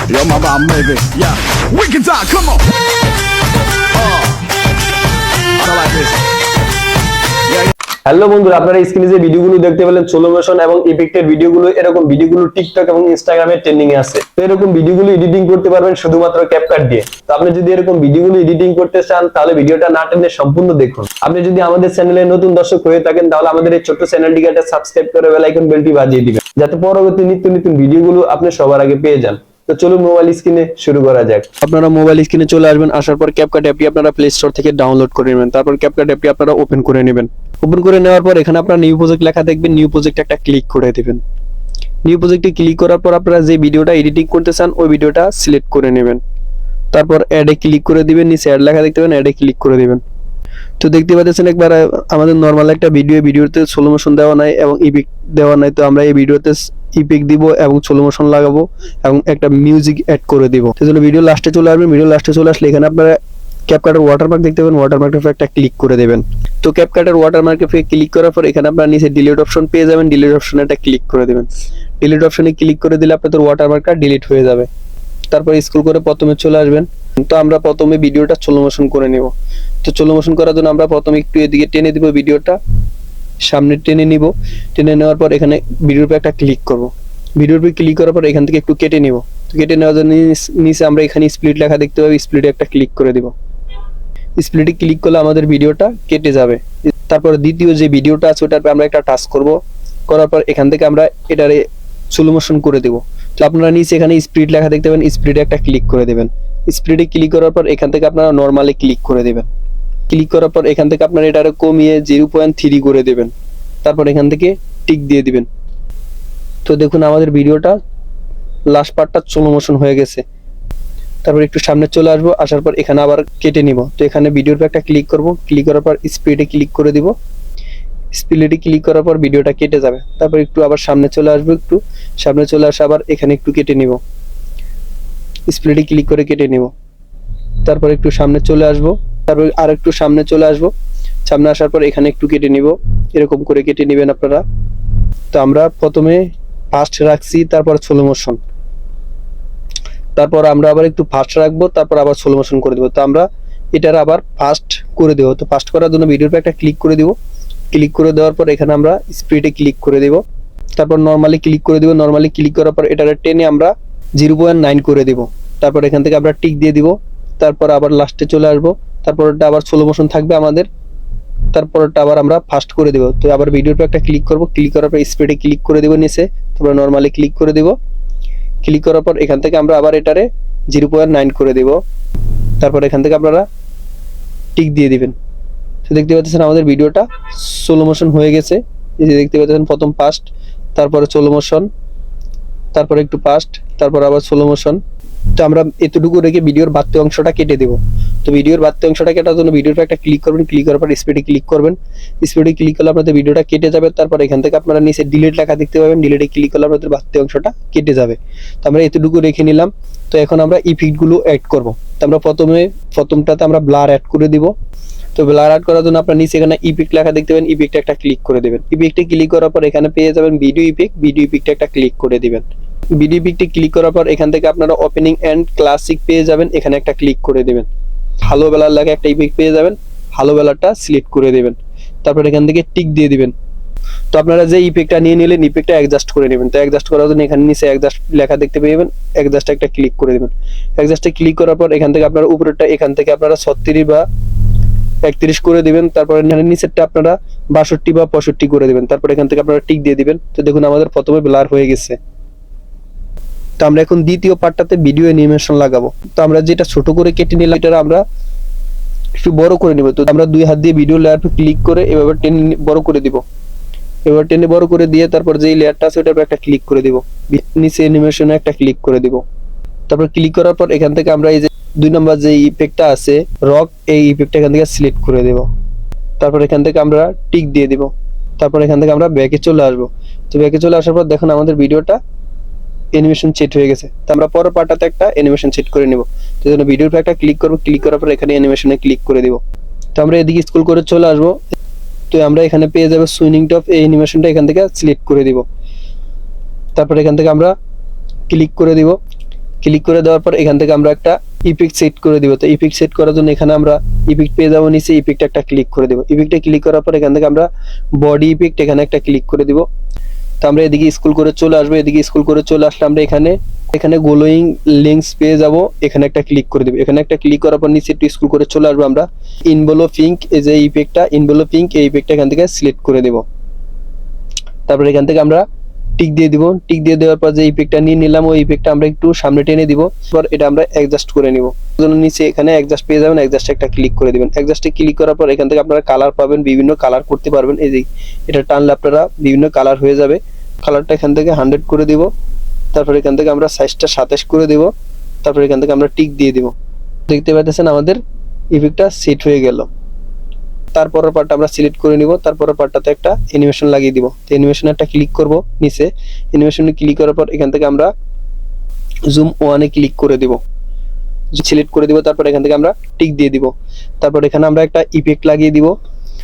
Yo, my bad, maybe. Yeah. Wicked time, come on. I like this. Hello বন্ধুরা, আপনারা স্ক্রিনে যে ভিডিওগুলো দেখতে পেলেন স্লো মোশন এবং ইফেক্টের ভিডিওগুলো, এরকম ভিডিওগুলো টিকটক এবং ইনস্টাগ্রামে ট্রেন্ডিং এ আছে। তো এরকম ভিডিওগুলো এডিটিং করতে পারবেন শুধুমাত্র ক্যাপকাট দিয়ে। তো আপনি যদি এরকম ভিডিওগুলো এডিটিং করতে চান তাহলে ভিডিওটা না টেনে সম্পূর্ণ দেখুন। আপনি যদি আমাদের চ্যানেলে নতুন দর্শক হয়ে থাকেন তাহলে আমাদের এই ছোট্ট চ্যানেলটিকে একটা সাবস্ক্রাইব করে বেল আইকন বেলটি বাজিয়ে দিবেন, যাতে পরবর্তী নিত্য নতুন ভিডিওগুলো আপনি সবার আগে পেয়ে যান। তো চলুন মোবাইল স্ক্রিনে শুরু করা যাক। আপনারা মোবাইল স্ক্রিনে চলে আসবেন, আসার পর ক্যাপকাট অ্যাপটি আপনারা প্লে স্টোর থেকে ডাউনলোড করে নেবেন। তারপর ক্যাপকাট অ্যাপটি আপনারা ওপেন করে নেবেন। ওপেন করে নেওয়ার পর এখানে আপনারা নিউ প্রজেক্ট লেখা দেখবেন, নিউ প্রজেক্টে একটা ক্লিক করে দিবেন। নিউ প্রজেক্টে ক্লিক করার পর আপনারা যে ভিডিওটা এডিটিং করতে চান ওই ভিডিওটা সিলেক্ট করে নেবেন। তারপর অ্যাডে ক্লিক করে দিবেন, নিচে অ্যাড লেখা দেখতে পাবেন, অ্যাডে ক্লিক করে দিবেন। তো দেখতে পাচ্ছেন একবার আমাদের নরমাল একটা ভিডিওতে স্লো মোশন দেওয়া নাই এবং ইফেক্ট দেওয়া নাই। তো আমরা এই ভিডিওতে ইফেক্ট দিব এবং স্লো মোশন লাগাবো এবং একটা মিউজিক অ্যাড করে দিব। সেজন্য ভিডিও লাস্টে চলে আসবেন। ভিডিও লাস্টে চলে আসলে এখানে আপনারা ক্যাপকাটের ওয়াটারমার্ক দেখতে পাবেন, ওয়াটারমার্কের উপর একটা ক্লিক করে দেবেন। তো ক্যাপকাটের ওয়াটারমার্কের উপর ক্লিক করার পর এখানে আপনারা নিচে ডিলিট অপশন পেয়ে যাবেন, ডিলিট অপশনে একটা ক্লিক করে দিবেন। ডিলিট অপশনে ক্লিক করে দিলে আপনাদের ওয়াটারমার্কটা ডিলিট হয়ে যাবে। তারপর স্ক্রল করে প্রথমে চলে আসবেন। তো আমরা প্রথমে ভিডিওটা স্লো মোশন করে নিব। তো স্লো মোশন করার জন্য আমরা প্রথমে একটু এদিকে টেনে দিব, ভিডিওটা সামনে টেনে নিব। টেনে নেওয়ার পর এখানে ভিডিওর উপর একটা ক্লিক করব। ভিডিওর উপর ক্লিক করার পর এখান থেকে একটু কেটে নিব। তো কেটে নেওয়ার জন্য নিচে আমরা এখানে স্প্লিট লেখা দেখতে পাবো, স্প্লিটে একটা ক্লিক করে দিব। স্প্লিটে ক্লিক করলে আমাদের ভিডিওটা কেটে যাবে। তারপর দ্বিতীয় যে ভিডিওটা আছে ওটার উপর আমরা একটা টাচ করব। করার পর এখান থেকে আমরা এটারে স্লো মোশন করে দেব। তো আপনারা নিচে এখানে স্প্লিট লেখা দেখতে পাবেন, স্প্লিটে একটা ক্লিক করে দেবেন। স্প্লিটে ক্লিক করার পর এখান থেকে আপনারা নরমালি ক্লিক করে দেবেন। ক্লিক করার পর এখান থেকে আপনারা এটারে কমিয়ে 0.3 করে দেবেন। তারপর এখান থেকে টিক দিয়ে দিবেন। তো দেখুন আমাদের ভিডিওটা লাস্ট পার্টটা স্লো মোশন হয়ে গেছে। তারপর একটু সামনে চলে আসবো, আসার পর এখানে আবার কেটে নিব। তো এখানে ভিডিওর উপর একটা ক্লিক করব, ক্লিক করার পর স্পিডে ক্লিক করে দিব। স্পিডে ক্লিক করার পর ভিডিওটা কেটে যাবে। তারপর একটু আবার সামনে চলে আসবো, একটু সামনে চলে আসে আবার এখানে একটু কেটে নিব। স্পিডে ক্লিক করে কেটে নিব। তারপর একটু সামনে চলে আসবো, তারপর আর একটু সামনে চলে আসবো। সামনে আসার পর এখানে একটু কেটে নিব, এরকম করে কেটে নেবেন আপনারা। তো আমরা প্রথমে ফাস্ট রাখছি, তারপর স্লো মোশন, তারপর আমরা আবার একটু ফাস্ট রাখবো, তারপর আবার স্লো মোশন করে দেবো। তো আমরা এটার আবার ফাস্ট করে দেবো। তো ফাস্ট করার জন্য ভিডিওর উপর একটা ক্লিক করে দিব। ক্লিক করে দেওয়ার পর এখানে আমরা স্পিডে ক্লিক করে দেব। তারপর নরমালি ক্লিক করে দিব। নরমালি ক্লিক করার পর এটারে টেনে আমরা 0.9 করে দিব। তারপর এখান থেকে আমরা টিক দিয়ে দিব। তারপর আবার লাস্টে চলে আসবো। তারপর এটা আবার স্লো মোশন থাকবে আমাদের। তারপরটা আবার আমরা ফাস্ট করে দিব। তো আবার ভিডিওর উপর একটা ক্লিক করব, ক্লিক করার পর স্পিডে ক্লিক করে দিব নিচে। তারপর নরমালি ক্লিক করে দিব। ক্লিক করার পর এখান থেকে আমরা আবার এটারে 0.9 করে দিব। তারপর এখান থেকে আপনারা টিক দিয়ে দিবেন। তো দেখতে পাচ্ছেন আমাদের ভিডিওটা স্লো মোশন হয়ে গেছে। এই যে দেখতে পাচ্ছেন প্রথম ফাস্ট, তারপরে স্লো মোশন, তারপরে একটু ফাস্ট, তারপর আবার স্লো মোশন। তো আমরা এতটুকু রেখে ভিডিওর বাড়তি অংশটা কেটে দেব। তো ভিডিওর বাড়তি অংশটা কাটার জন্য ভিডিওর উপর একটা ক্লিক করবেন, ক্লিক করার পর স্পিডে ক্লিক করবেন। স্পিডে ক্লিক করলে আপনাদের ভিডিওটা কেটে যাবে। তারপর এখান থেকে আপনারা নিচে ডিলিট লেখা দেখতে পাবেন, ডিলিটে ক্লিক করলে আপনাদের বাড়তি অংশটা কেটে যাবে। তো আমরা এতটুকু রেখে নিলাম। তো এখন আমরা ইফেক্ট গুলো অ্যাড করব। তো আমরা প্রথমটাতে আমরা ব্লার অ্যাড করে দিব। তো ব্লার অ্যাড করার জন্য আপনারা নিচে এখানে ইফেক্ট লেখা দেখতে পাবেন, ইফেক্টে একটা ক্লিক করে দিবেন। ইফেক্টে ক্লিক করার পর এখানে পেয়ে যাবেন ভিডিও ইফেক্ট, ভিডিও ইফেক্টে একটা ক্লিক করে দিবেন। ভিডিও ইফেক্টে ক্লিক করার পর এখান থেকে আপনারা ওপেনিং এন্ড ক্লাসিক পেয়ে যাবেন, এখানে একটা ক্লিক করে দিবেন। ভালো বেলার লাগে একটা ইফেক্ট পেয়ে যাবেন, ভালো বেলারটা সিলেক্ট করে দিবেন। তারপর এখান থেকে টিক দিয়ে দিবেন। তো আপনারা যে ইফেক্টটা নিয়ে নিলেন ইফেক্টটা অ্যাডজাস্ট করে নেবেন। তো অ্যাডজাস্ট করার জন্য এখানে নিচে অ্যাডজাস্ট লেখা দেখতে পাবেন, অ্যাডজাস্টে একটা ক্লিক করে দিবেন। অ্যাডজাস্টে ক্লিক করার পর এখান থেকে আপনারা উপরেরটা এখান থেকে আপনারা 36 বা 31 করে দিবেন। তারপর এখানে নিচেরটা আপনারা 62 বা 65 করে দিবেন। তারপর এখান থেকে আপনারা টিক দিয়ে দিবেন। তো দেখুন আমাদের প্রথমে ব্লার হয়ে গেছে। তো আমরা এখন দ্বিতীয় পার্টটাতে ভিডিও অ্যানিমেশন লাগাবো। তো আমরা যেটা ছোট করে কেটে নিলাম এটা আমরা একটু বড় করে নিব। তো আমরা দুই হাত দিয়ে ভিডিও লেয়ার পে ক্লিক করে এভাবে টেনে বড় করে দিব। এবার টেনে বড় করে দিয়ে তারপর যেই লেয়ারটা আছে ওটার উপর একটা ক্লিক করে দিব। নিচে অ্যানিমেশনে একটা ক্লিক করে দিব। তারপর ক্লিক করার পর এখান থেকে আমরা এই যে 2 নম্বর যে ইফেক্টটা আছে রক, এই ইফেক্টটা এখান থেকে সিলেক্ট করে দেব। তারপর এখান থেকে আমরা টিক দিয়ে দিব। তারপর এখান থেকে আমরা ব্যাকে চলে আসব। তো ব্যাকে চলে আসার পর দেখুন আমাদের ভিডিওটা অ্যানিমেশন সেট হয়ে গেছে। তো আমরা পরের পার্টটাতে একটা অ্যানিমেশন সেট করে নেব। তো জন্য ভিডিওর উপর একটা ক্লিক করব, ক্লিক করার পর এখানে অ্যানিমেশনে ক্লিক করে দিব। তো আমরা এদিকে স্ক্রল করে চলে আসব। তো আমরা এখানে পেয়ে যাব সুইনিং টপ, এই অ্যানিমেশনটা এখান থেকে সিলেক্ট করে দিব। তারপর এখান থেকে আমরা ক্লিক করে দিব। ক্লিক করে দেওয়ার পর এখান থেকে আমরা একটা ইফেক্ট সেট করে দিব। তো ইফেক্ট সেট করার জন্য এখানে আমরা ইফেক্ট পেয়ে যাবো, নিচে ইফেক্ট একটা ক্লিক করে দিব। ইফেক্টে ক্লিক করার পর এখান থেকে আমরা বডি ইফেক্ট এখানে একটা ক্লিক করে দিব। তো আমরা এদিকে স্ক্রল করে চলে আসবো, এদিকে স্ক্রল করে চলে আসলে আমরা এখানে গ্লোয়িং লিঙ্কস পেয়ে যাব, এখানে একটা ক্লিক করে দিব। এখানে একটা ক্লিক করার পর নিচে একটু স্ক্রল করে চলে আসবো, আমরা ইনভেলপিং এই যে ইফেক্টটা, ইনভেলপিং এই ইফেক্টটা এখান থেকে সিলেক্ট করে দেব। তারপর এখান থেকে আমরা টিক দিয়ে দিব। টিক দিয়ে দেওয়ার পর যে ইফেক্টটা নিয়ে নিলাম ওই ইফেক্টটা আমরা একটু সামনে টেনে দিব। পর এটা আমরা অ্যাডজাস্ট করে নিব। জন্য নিচে এখানে অ্যাডজাস্ট পেয়ে যাবেন, অ্যাডজাস্টে একটা ক্লিক করে দিবেন। অ্যাডজাস্টে ক্লিক করার পর এখান থেকে আপনারা কালার পাবেন, বিভিন্ন কালার করতে পারবেন। এই যে এটা টানলে আপনারা বিভিন্ন কালার হয়ে যাবে। কালারটা এখান থেকে 100 করে দিব। তারপর এখান থেকে আমরা সাইজটা 27 করে দিব। তারপর এখান থেকে আমরা টিক দিয়ে দিব। দেখতে পাচ্ছেন আমাদের ইফেক্টটা সেট হয়ে গেল। তারপরের পার্টটা আমরা সিলেক্ট করে নিব। তারপরের পার্টটাতে একটা অ্যানিমেশন লাগিয়ে দিব। তো অ্যানিমেশনে একটা ক্লিক করব, নিচে অ্যানিমেশনে ক্লিক করার পর এখান থেকে আমরা জুম 1 এ ক্লিক করে দিব, সিলেক্ট করে দিব। তারপর এখান থেকে আমরা টিক দিয়ে দিব। তারপর এখানে আমরা একটা ইফেক্ট লাগিয়ে দিব।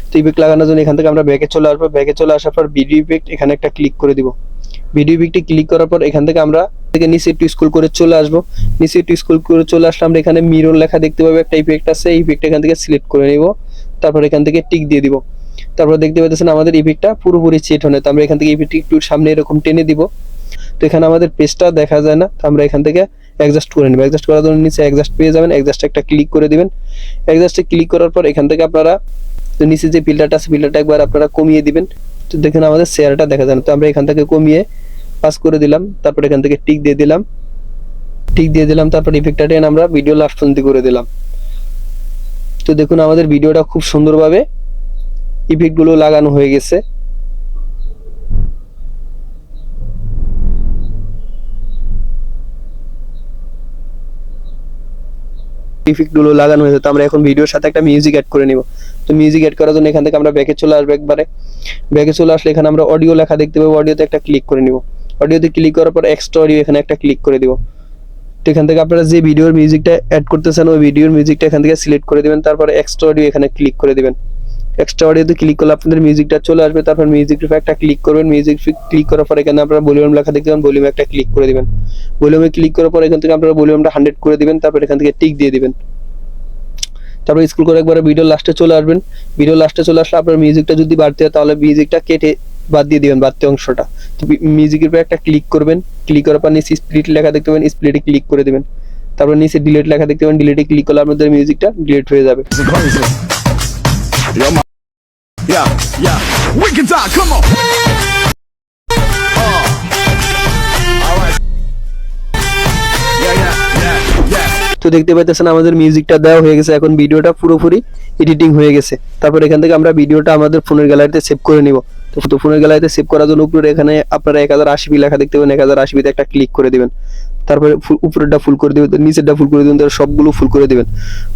তো ইফেক্ট লাগানোর জন্য এখান থেকে আমরা ব্যাকে চলে আসবো। ব্যাকে চলে আসার পর ভিডিও ইফেক্ট এখানে একটা ক্লিক করে দিব। ভিডিও ইফেক্টে ক্লিক করার পর এখান থেকে আমরা নিচে একটু স্ক্রল করে চলে আসবো। নিচে একটু স্ক্রল করে চলে আসলে আমরা এখানে মিরর লেখা দেখতে পাবো, একটা ইফেক্ট আছে। এই ইফেক্ট এখান থেকে সিলেক্ট করে নিব। তারপর এখান থেকে টিক দিয়ে দিব। তারপর দেখতে পাচ্ছেন আমাদের ইফেক্টটা পুরোপুরি সেট হয়ে। তো আমরা এখান থেকে ইফেক্ট একটু সামনে এরকম টেনে দিব। তো এখানে আমাদের পেজটা দেখা যায় না, তো আমরা এখান থেকে অ্যাডজাস্ট করে নেব। অ্যাডজাস্ট করার জন্য নিচে অ্যাডজাস্ট পেয়ে যাবেন, অ্যাডজাস্টে একটা ক্লিক করে দিবেন। অ্যাডজাস্টে ক্লিক করার পর এখান থেকে আপনারা নিচে যে ফিল্টারটা আছে ফিল্টারটা একবার আপনারা কমিয়ে দিবেন। তো দেখুন আমাদের শেয়ারটা দেখা যায় না, তো আমরা এখান থেকে কমিয়ে পাস করে দিলাম। তারপর এখান থেকে টিক দিয়ে দিলাম, টিক দিয়ে দিলাম। তারপর ইফেক্টটা টেনে আমরা ভিডিও লাস্ট পর্যন্ত করে দিলাম। তো দেখুন আমাদের ভিডিওটা খুব সুন্দরভাবে ইফেক্ট গুলো লাগানো হয়ে গেছে। ইফেক্ট গুলো লাগানো হয়েছে। তো আমরা এখন ভিডিওর সাথে একটা মিউজিক অ্যাড করে নিব। তো মিউজিক অ্যাড করার জন্য এখান থেকে আমরা ব্যাকে চলে আসবো। একবারে ব্যাকে চলে আসলে এখানে আমরা অডিও লেখা দেখতে পাবো, অডিওতে একটা ক্লিক করে নিব। অডিওতে ক্লিক করার পর এক্সট্রা অডিও এখানে একটা ক্লিক করে দিব। তো এখান থেকে আপনারা যে ভিডিওর মিউজিকটা অ্যাড করতেছেন ওই ভিডিওর মিউজিকটা এখান থেকে সিলেক্ট করে দিবেন। তারপর এক্সট্রা অডিও এখানে ক্লিক করে দিবেন। এক্সট্রা অডিওতে ক্লিক করলে আপনাদের মিউজিকটা চলে আসবে। তারপর মিউজিক একটা ক্লিক করবেন। মিউজিক ক্লিক করার পর এখানে আপনারা ভলিউম লেখা দেখতে পাবেন, ভলিউমে একটা ক্লিক করে দিবেন। ভলিউমে ক্লিক করার পর এখান থেকে আপনারা ভলিউমটা 100 করে দিবেন। তারপর এখান থেকে টিক দিয়ে দিবেন। তারপর স্ক্রল করে একবার ভিডিও লাস্টে চলে আসবেন। ভিডিও লাস্টে চলে আসলে আপনার মিউজিকটা যদি বাড়তে হয় তাহলে মিউজিকটা কেটে বাদ দিয়ে দিবেন, বাড়তি অংশটা। তো মিউজিকের উপর একটা ক্লিক করবেন। ক্লিক করার পর নিচে স্প্লিট লেখা দেখতে পাবেন, স্প্লিটে ক্লিক করে দিবেন। তারপর নিচে ডিলিট লেখা দেখতে পাবেন, ডিলিটে ক্লিক করলে আপনাদের মিউজিকটা ডিলিট হয়ে যাবে। Is it crazy? Yeah, yeah. We can talk. Come on. All right. Yeah, yeah, yeah, yeah. তো দেখতে পাইতেছেন আমাদের মিউজিকটা দেওয়া হয়ে গেছে। এখন ভিডিওটা পুরোপুরি এডিটিং হয়ে গেছে। তারপর এখান থেকে আমরা ভিডিওটা আমাদের ফোনের গ্যালারিতে সেভ করে নিব। তো ফোনের গ্যালারিতে সেভ করার জন্য উপরে এখানে আপনারা 1080p লেখা দেখতে পাবেন, 1080p তে একটা ক্লিক করে দিবেন। তারপরে উপরেরটা ফুল করে দিবেন, নিচেরটা ফুল করে দিবেন, সবগুলো ফুল করে দিবেন।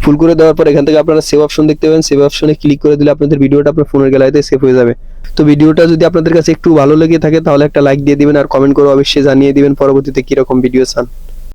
ফুল করে দেওয়ার পর এখান থেকে আপনারা সেভ অপশন দেখতে পাবেন, সেভ অপশনে ক্লিক করে দিলে আপনাদের ভিডিওটা আপনার ফোনের গ্যালারিতে সেভ হয়ে যাবে। তো ভিডিওটা যদি আপনাদের কাছে একটু ভালো লেগে থাকে তাহলে একটা লাইক দিয়ে দিবেন, আর কমেন্ট করে অবশ্যই জানিয়ে দিবেন পরবর্তীতে কিরকম ভিডিও চান।